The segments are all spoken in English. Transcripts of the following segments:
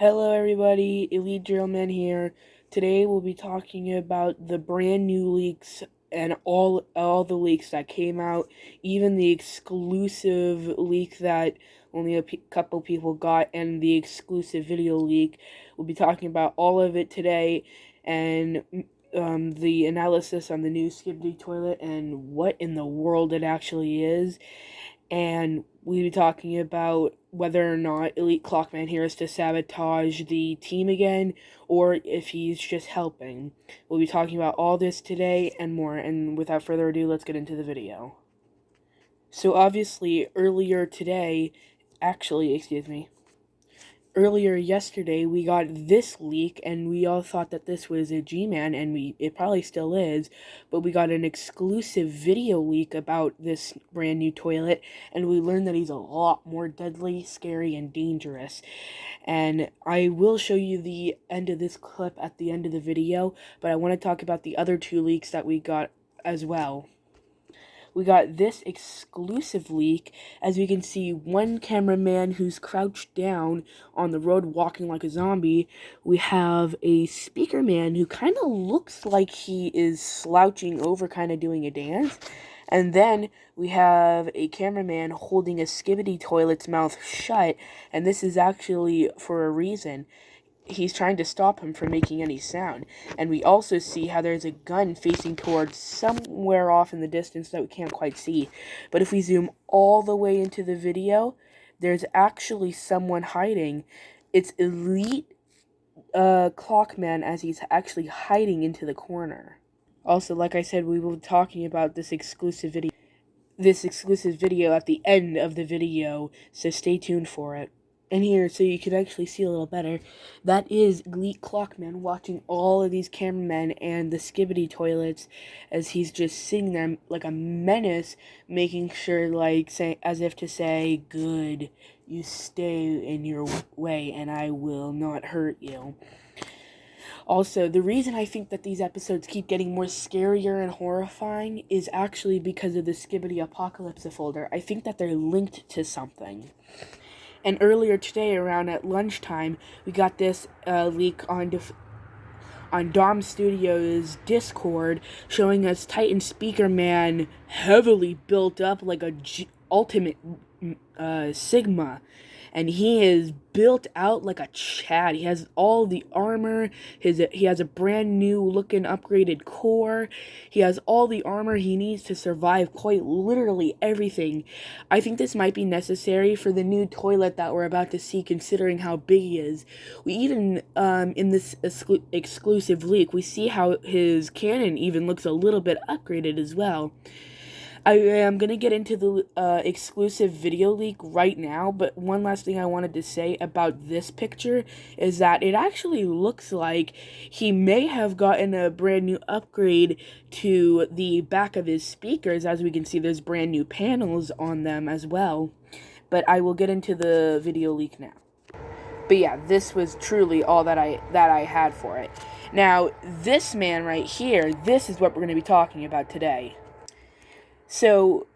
Hello everybody, Elite Drillman here. Today we'll be talking about the brand new leaks and all the leaks that came out, even the exclusive leak that only a couple people got, and the exclusive video leak. We'll be talking about all of it today, and the analysis on the new Skibidi toilet and what in the world it actually is. And we'll be talking about whether or not Elite Clockman here is to sabotage the team again, or if he's just helping. We'll be talking about all this today and more, and without further ado, let's get into the video. So obviously, earlier yesterday we got this leak, and we all thought that this was a G-Man, and it probably still is, but we got an exclusive video leak about this brand new toilet, and we learned that he's a lot more deadly, scary, and dangerous. And I will show you the end of this clip at the end of the video, but I want to talk about the other two leaks that we got as well. We got this exclusive leak, as we can see one cameraman who's crouched down on the road walking like a zombie. We have a speaker man who kind of looks like he is slouching over, kind of doing a dance. And then we have a cameraman holding a Skibidi toilet's mouth shut, and this is actually for a reason. He's trying to stop him from making any sound. And we also see how there's a gun facing towards somewhere off in the distance that we can't quite see. But if we zoom all the way into the video, there's actually someone hiding. It's Elite Clockman, as he's actually hiding into the corner. Also, like I said, we will be talking about this exclusive video at the end of the video, so stay tuned for it. And here, so you can actually see a little better, that is Elite Clockman watching all of these cameramen and the Skibidi toilets as he's just sitting there like a menace, making sure, like, as if to say, good, you stay in your way and I will not hurt you. Also, the reason I think that these episodes keep getting more scarier and horrifying is actually because of the Skibidi Apocalypse folder. I think that they're linked to something. And earlier today, around at lunchtime, we got this leak on Dom Studios' Discord, showing us Titan Speaker Man heavily built up like a ultimate Sigma. And he is built out like a Chad. He has all the armor. He has a brand new looking upgraded core. He has all the armor he needs to survive quite literally everything. I think this might be necessary for the new toilet that we're about to see, considering how big he is. We even, in this exclusive leak, we see how his cannon even looks a little bit upgraded as well. I am going to get into the exclusive video leak right now, but one last thing I wanted to say about this picture is that it actually looks like he may have gotten a brand new upgrade to the back of his speakers. As we can see, there's brand new panels on them as well, but I will get into the video leak now. But yeah, this was truly all that I had for it. Now, this man right here, this is what we're going to be talking about today. So,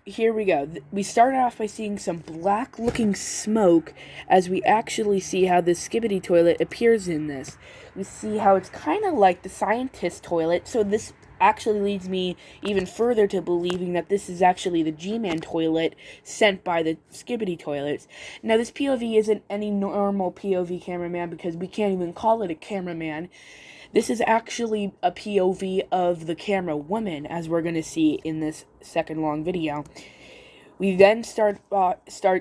here we go. We started off by seeing some black-looking smoke as we actually see how the Skibidi toilet appears in this. We see how it's kind of like the scientist toilet, so this actually leads me even further to believing that this is actually the G-Man toilet sent by the Skibidi toilets. Now, this POV isn't any normal POV cameraman because we can't even call it a cameraman. This is actually a POV of the camera woman, as we're going to see in this second long video. We then start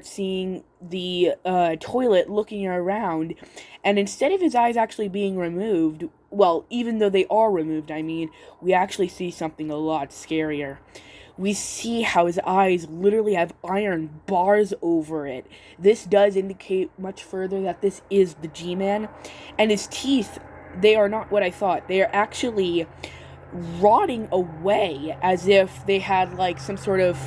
seeing the toilet looking around, and instead of his eyes actually being removed, well, even though they are removed, I mean, we actually see something a lot scarier. We see how his eyes literally have iron bars over it. This does indicate much further that this is the G-Man, and his teeth, they are not what I thought. They are actually rotting away as if they had like some sort of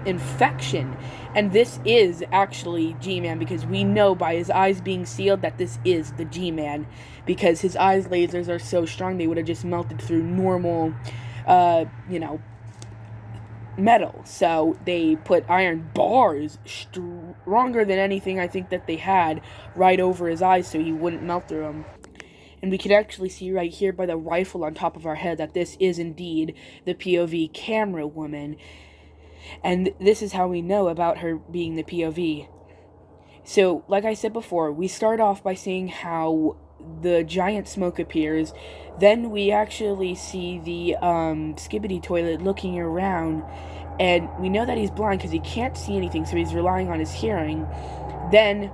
infection. And this is actually G-Man, because we know by his eyes being sealed that this is the G-Man, because his eyes lasers are so strong they would have just melted through normal, metal. So they put iron bars, stronger than anything I think that they had, right over his eyes so he wouldn't melt through them. And we can actually see right here by the rifle on top of our head that this is indeed the POV camera woman. And this is how we know about her being the POV. So, like I said before, we start off by seeing how the giant smoke appears. Then we actually see the Skibidi toilet looking around. And we know that he's blind because he can't see anything, so he's relying on his hearing. Then,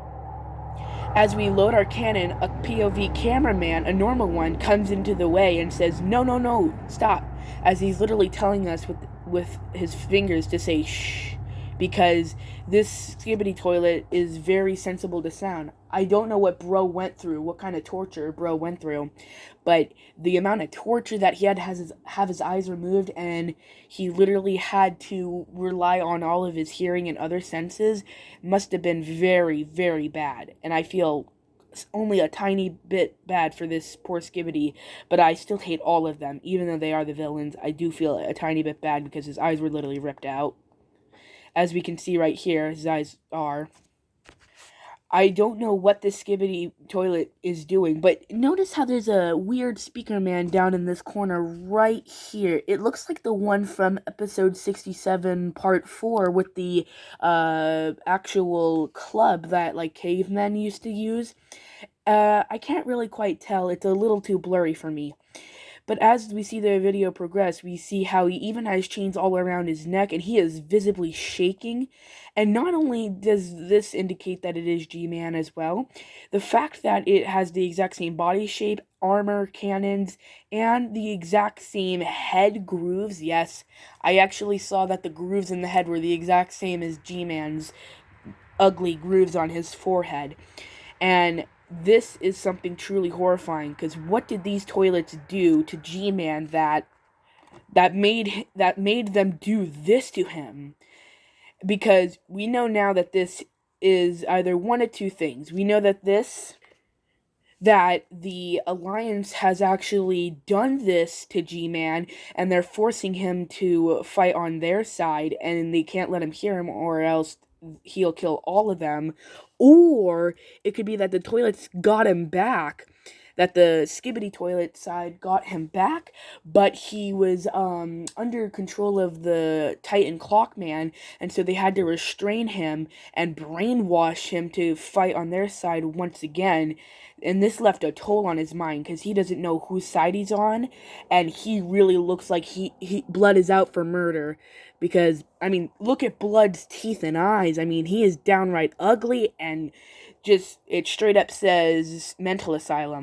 as we load our cannon, a POV cameraman, a normal one, comes into the way and says, "No, no, no, stop," as he's literally telling us with his fingers to say shh, because this Skibidi toilet is very sensible to sound. I don't know what bro went through, what kind of torture bro went through, but the amount of torture that he had to have his eyes removed, and he literally had to rely on all of his hearing and other senses, must have been very, very bad. And I feel only a tiny bit bad for this poor Skibidi, but I still hate all of them. Even though they are the villains, I do feel a tiny bit bad because his eyes were literally ripped out. As we can see right here, his eyes are. I don't know what this Skibidi toilet is doing, but notice how there's a weird speaker man down in this corner right here. It looks like the one from episode 67, part 4, with the actual club that, like, cavemen used to use. I can't really quite tell. It's a little too blurry for me. But as we see the video progress, we see how he even has chains all around his neck, and he is visibly shaking. And not only does this indicate that it is G-Man as well, the fact that it has the exact same body shape, armor, cannons, and the exact same head grooves. Yes, I actually saw that the grooves in the head were the exact same as G-Man's ugly grooves on his forehead. And this is something truly horrifying, because what did these toilets do to G-Man that made them do this to him? Because we know now that this is either one of two things. We know that the Alliance has actually done this to G-Man, and they're forcing him to fight on their side, and they can't let him hear him, or else he'll kill all of them. Or it could be that the toilets got him back, that the Skibidi toilet side got him back, but he was under control of the Titan Clockman, and so they had to restrain him and brainwash him to fight on their side once again. And this left a toll on his mind, because he doesn't know whose side he's on, and he really looks like he Blood is out for murder. Because, I mean, look at Blood's teeth and eyes. I mean, he is downright ugly, and just, it straight up says mental asylum.